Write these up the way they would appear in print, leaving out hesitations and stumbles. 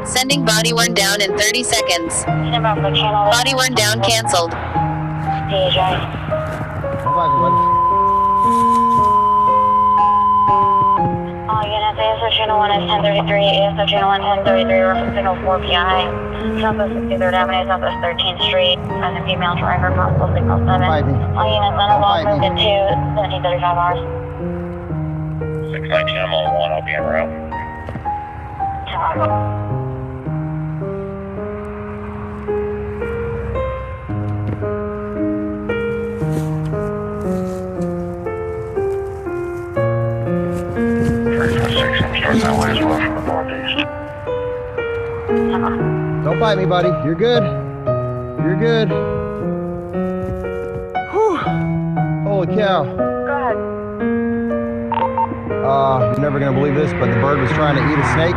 Sending body worn down in 30 seconds. Body worn down canceled. Units, ASO Channel 1 is 1033, ASO Channel 1 1033, reference signal 4 PI, Southwest 63rd Avenue, Southwest 13th Street, present female driver, possible signal 7. All units unavailable, moved into 1735 hours. 619, I'm on 1, I'll be en route. 10 hours. That way as well from the northeast. Don't bite me, buddy. You're good. You're good. Whew. Holy cow. Go ahead. You're never gonna believe this, but the bird was trying to eat a snake,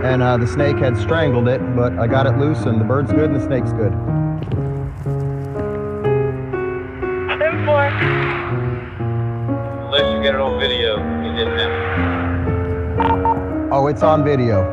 and the snake had strangled it, but I got it loose, and the bird's good, and the snake's good. 10-4. Unless you get it on video, you didn't have it. Oh, it's on video.